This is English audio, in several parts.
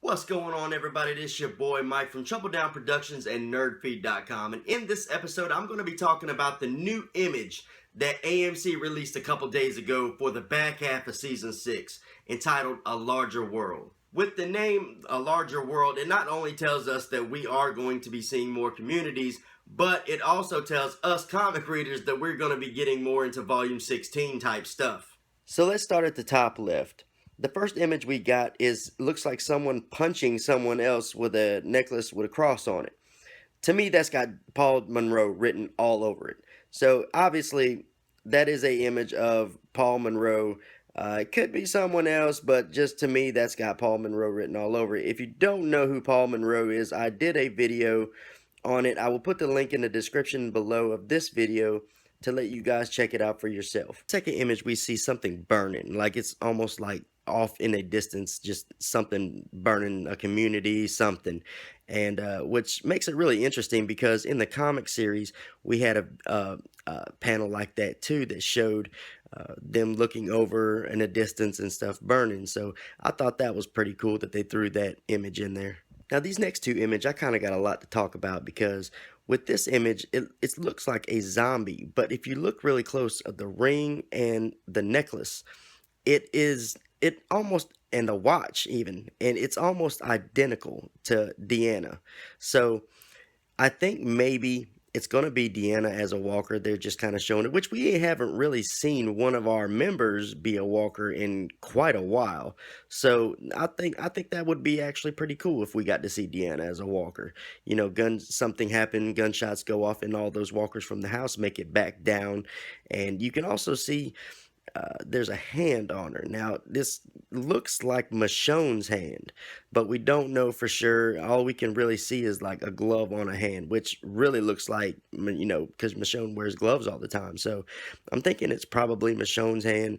What's going on, everybody? This is your boy Mike from Trouble Down Productions and NerdFeed.com, and in this episode I'm going to be talking about the new image that AMC released a couple days ago for the back half of Season 6, entitled A Larger World. With the name A Larger World, it not only tells us that we are going to be seeing more communities, but it also tells us comic readers that we're going to be getting more into Volume 16 type stuff. So let's start at the top left. The first image we got looks like someone punching someone else with a necklace with a cross on it. To me, that's got Paul Monroe written all over it. So obviously, that is a image of Paul Monroe. It could be someone else, but just to me, that's got Paul Monroe written all over it. If you don't know who Paul Monroe is, I did a video on it. I will put the link in the description below of this video to let you guys check it out for yourself. Second image, we see something burning, like it's almost like off in a distance, just something burning a community, something. And which makes it really interesting because in the comic series, we had a panel like that too that showed them looking over in a distance and stuff burning. So I thought that was pretty cool that they threw that image in there. Now these next two images, I kind of got a lot to talk about because with this image, it looks like a zombie. But if you look really close at the ring and the necklace, it almost, and the watch even, and it's almost identical to Deanna. So I think maybe it's going to be Deanna as a walker. They're just kind of showing it, which we haven't really seen one of our members be a walker in quite a while. So I think that would be actually pretty cool if we got to see Deanna as a walker. You know, something happened, gunshots go off, and all those walkers from the house make it back down. And you can also see there's a hand on her. Now, this looks like Michonne's hand, but we don't know for sure. All we can really see is like a glove on a hand, which really looks like, you know, because Michonne wears gloves all the time. So I'm thinking it's probably Michonne's hand.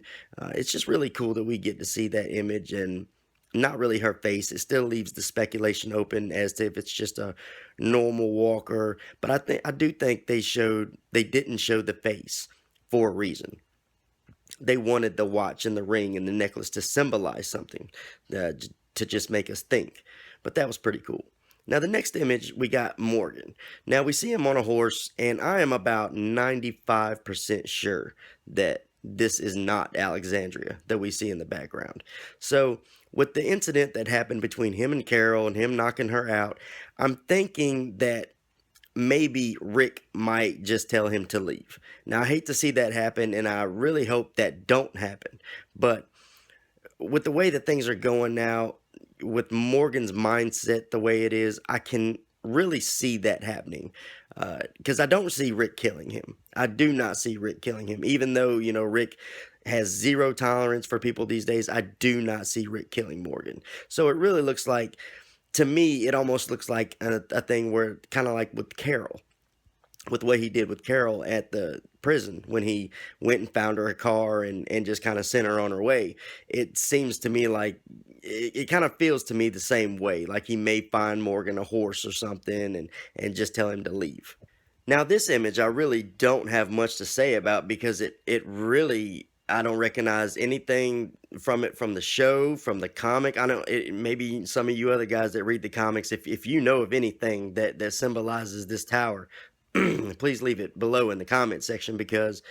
It's just really cool that we get to see that image and not really her face. It still leaves the speculation open as to if it's just a normal walker. But I do think they didn't show the face for a reason. They wanted the watch and the ring and the necklace to symbolize something, to just make us think. But that was pretty cool. Now the next image, we got Morgan. Now we see him on a horse, and I am about 95% sure that this is not Alexandria that we see in the background. So with the incident that happened between him and Carol and him knocking her out, I'm thinking that maybe Rick might just tell him to leave. Now, I hate to see that happen, and I really hope that don't happen. But with the way that things are going now, with Morgan's mindset the way it is, I can really see that happening. Because I don't see Rick killing him. I do not see Rick killing him. Even though, you know, Rick has zero tolerance for people these days, I do not see Rick killing Morgan. So it really looks like, to me, it almost looks like a thing where, kind of like with Carol, with what he did with Carol at the prison when he went and found her a car and just kind of sent her on her way. It seems to me like, it kind of feels to me the same way, like he may find Morgan a horse or something and just tell him to leave. Now this image I really don't have much to say about because it really, I don't recognize anything from it, from the show, from the comic. I know maybe some of you other guys that read the comics, if you know of anything that symbolizes this tower, please leave it below in the comment section because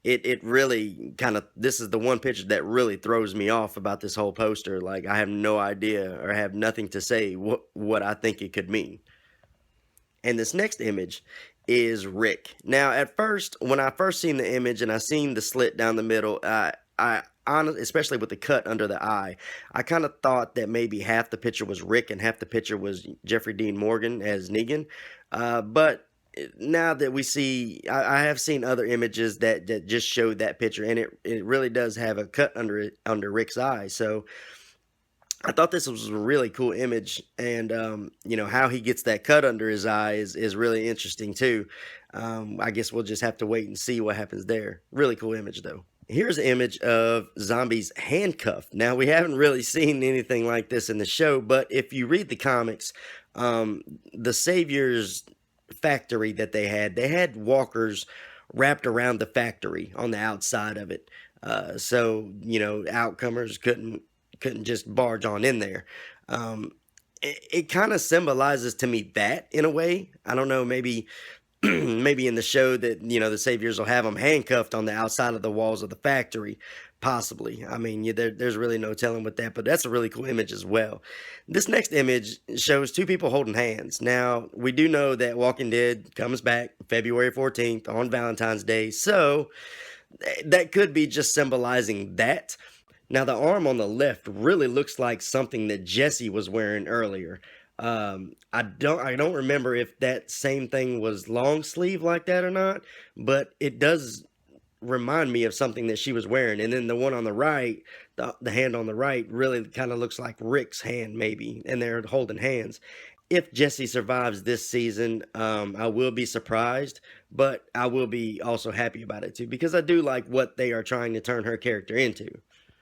it really kind of, this is the one picture that really throws me off about this whole poster. Like, I have no idea or have nothing to say what I think it could mean. And this next image is Rick. Now, at first, when I first seen the image and I seen the slit down the middle, I honestly, especially with the cut under the eye, I kind of thought that maybe half the picture was Rick and half the picture was Jeffrey Dean Morgan as Negan. But now that we see, I have seen other images that just showed that picture, and it really does have a cut under Rick's eye. So I thought this was a really cool image, and you know, how he gets that cut under his eye is really interesting too. I guess we'll just have to wait and see what happens there. Really cool image though. Here's an image of zombies handcuffed. Now, we haven't really seen anything like this in the show, but if you read the comics, the Savior's factory that they had walkers wrapped around the factory on the outside of it. So, you know, outcomers couldn't just barge on in there. it kind of symbolizes to me that in a way. I don't know, maybe maybe in the show that, the saviors will have them handcuffed on the outside of the walls of the factory, possibly. I mean, there's really no telling with that, but that's a really cool image as well. This next image shows two people holding hands. Now, we do know that Walking Dead comes back February 14th on Valentine's Day, so that could be just symbolizing that. Now, the arm on the left really looks like something that Jesse was wearing earlier. I don't remember if that same thing was long sleeve like that or not, but it does remind me of something that she was wearing. And then the one on the right, the hand on the right, really kind of looks like Rick's hand maybe, and they're holding hands. If Jesse survives this season, I will be surprised, but I will be also happy about it too, because I do like what they are trying to turn her character into.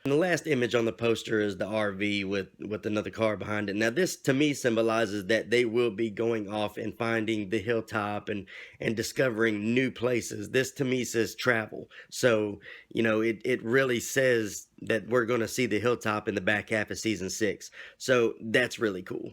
And the last image on the poster is the RV with another car behind it. Now, this to me symbolizes that they will be going off and finding the hilltop and discovering new places. This to me says travel. So, it really says that we're going to see the hilltop in the back half of season 6. So that's really cool.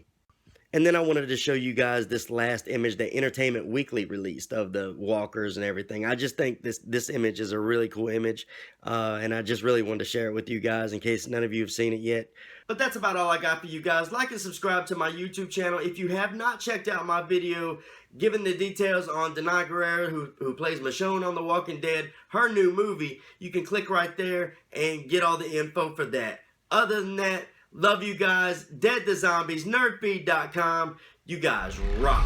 And then I wanted to show you guys this last image that Entertainment Weekly released of the walkers and everything. I just think this image is a really cool image, and I just really wanted to share it with you guys in case none of you have seen it yet. But that's about all I got for you guys. Like and subscribe to my YouTube channel. If you have not checked out my video giving the details on Danai Gurira, who plays Michonne on The Walking Dead, her new movie, you can click right there and get all the info for that. Other than that, love you guys. Dead to Zombies, nerdfeed.com. You guys rock.